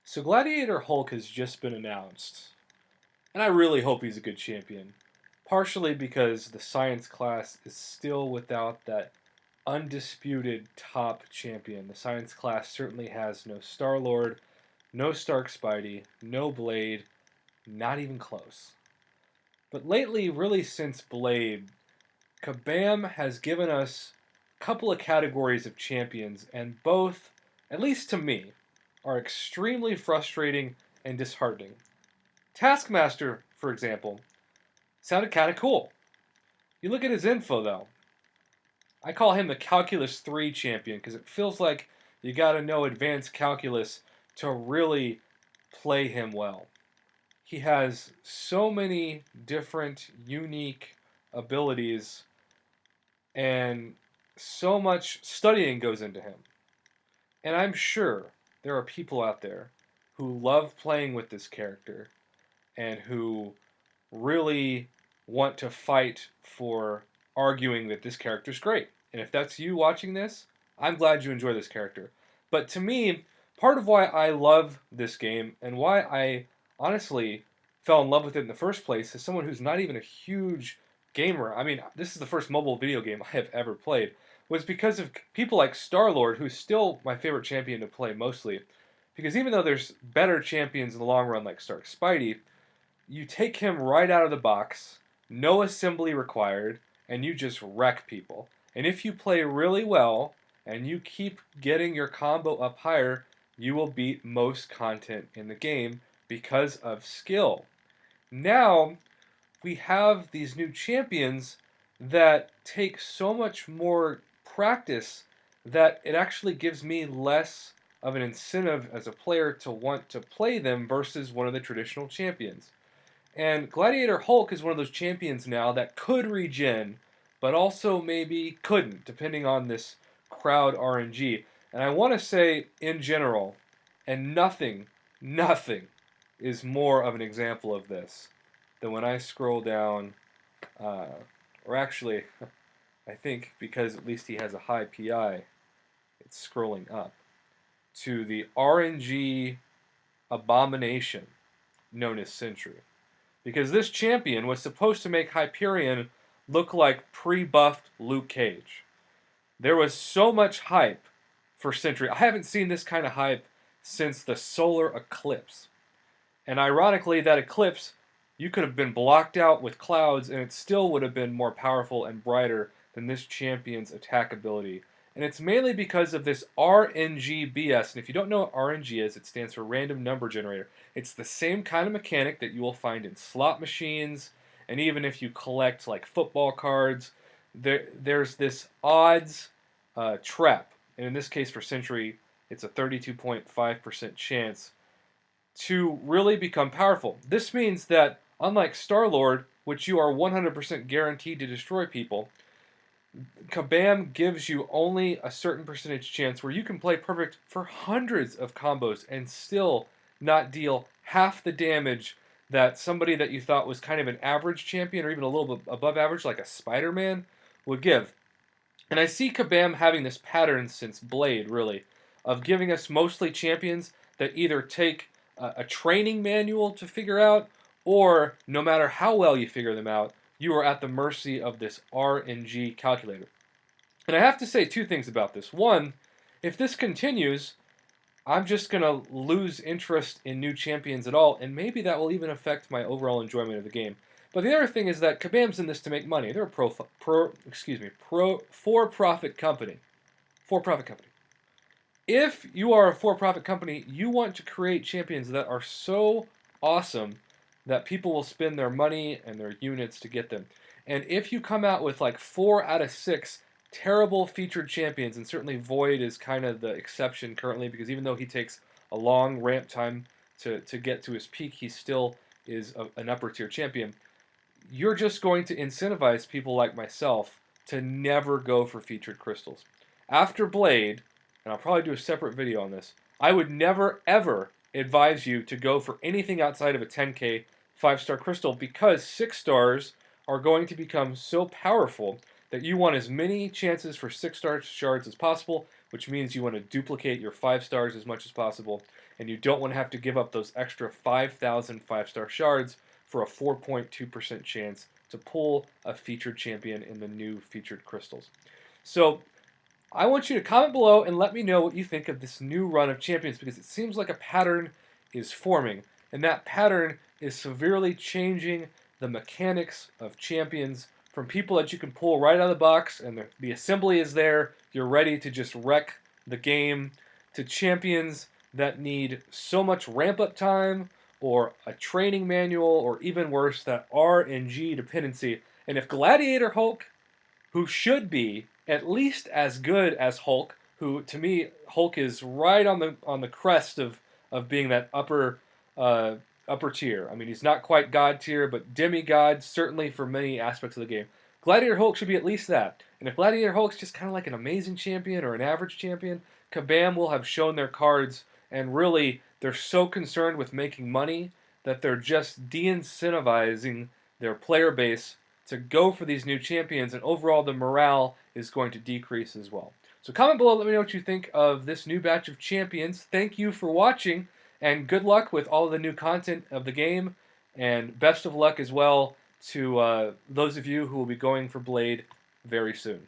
So Gladiator Hulk has just been announced, and I really hope he's a good champion. Partially because the science class is still without that undisputed top champion. The science class certainly has no Star-Lord, no Stark Spidey, no Blade, not even close. But lately, really since Blade, Kabam has given us a couple of categories of champions, and both, at least to me, are extremely frustrating and disheartening. Taskmaster, for example, sounded kind of cool. You look at his info, though. I call him the Calculus 3 champion because it feels like you got to know advanced calculus to really play him well. He has so many different, unique abilities, and so much studying goes into him. And I'm sure there are people out there who love playing with this character and who really want to fight for arguing that this character's great. And if that's you watching this, I'm glad you enjoy this character. But to me, part of why I love this game and why I honestly fell in love with it in the first place as someone who's not even a huge gamer. I mean, this is the first mobile video game I have ever played. Was because of people like Star-Lord, who's still my favorite champion to play mostly. Because even though there's better champions in the long run like Stark Spidey, you take him right out of the box, no assembly required, and you just wreck people. And if you play really well and you keep getting your combo up higher, you will beat most content in the game because of skill. Now, we have these new champions that take so much more practice that it actually gives me less of an incentive as a player to want to play them versus one of the traditional champions. And Gladiator Hulk is one of those champions now that could regen, but also maybe couldn't, depending on this crowd RNG. And I want to say, in general, and nothing is more of an example of this than when I scroll down, uh, or actually, I think because at least he has a high PI, it's scrolling up, to the RNG abomination known as SENTRY. Because this champion was supposed to make Hyperion look like pre-buffed Luke Cage. There was so much hype for SENTRY. I haven't seen this kind of hype since the solar eclipse. And ironically, that eclipse, you could have been blocked out with clouds and it still would have been more powerful and brighter than this champion's attack ability. And it's mainly because of this RNG BS. And if you don't know what RNG is, it stands for Random Number Generator. It's the same kind of mechanic that you will find in slot machines, and even if you collect like football cards, there's this odds trap. And in this case for SENTRY, it's a 32.5% chance to really become powerful. This means that, unlike Star-Lord, which you are 100% guaranteed to destroy people, Kabam gives you only a certain percentage chance where you can play perfect for hundreds of combos and still not deal half the damage that somebody that you thought was kind of an average champion or even a little bit above average, like a Spider-Man, would give. And I see Kabam having this pattern since Blade, really, of giving us mostly champions that either take a training manual to figure out, or no matter how well you figure them out, you are at the mercy of this RNG calculator. And I have to say two things about this. One, if this continues, I'm just going to lose interest in new champions at all, and maybe that will even affect my overall enjoyment of the game. But the other thing is that Kabam's in this to make money. They're a for-profit company. For-profit company. If you are a for-profit company, you want to create champions that are so awesome that people will spend their money and their units to get them. And if you come out with like 4 out of 6 terrible featured champions, and certainly Void is kind of the exception currently, because even though he takes a long ramp time to get to his peak, he still is an upper tier champion. You're just going to incentivize people like myself to never go for featured crystals. After Blade, and I'll probably do a separate video on this, I would never ever advise you to go for anything outside of a 10k 5-star crystal, because 6 stars are going to become so powerful that you want as many chances for 6-star shards as possible, which means you want to duplicate your 5 stars as much as possible, and you don't want to have to give up those extra 5,000 5-star shards for a 4.2% chance to pull a featured champion in the new featured crystals. So I want you to comment below and let me know what you think of this new run of champions, because it seems like a pattern is forming, and that pattern is severely changing the mechanics of champions from people that you can pull right out of the box and the assembly is there, you're ready to just wreck the game, to champions that need so much ramp up time or a training manual, or even worse, that RNG dependency. And if Gladiator Hulk, who should be at least as good as Hulk, who to me Hulk is right on the crest of being that upper tier. I mean, he's not quite God tier, but demigod certainly for many aspects of the game. Gladiator Hulk should be at least that. And if Gladiator Hulk's just kind of like an amazing champion or an average champion, Kabam will have shown their cards, and really they're so concerned with making money that they're just de-incentivizing their player base to go for these new champions, and overall the morale is going to decrease as well. So comment below, let me know what you think of this new batch of champions. Thank you for watching, and good luck with all the new content of the game, and best of luck as well to those of you who will be going for Blade very soon.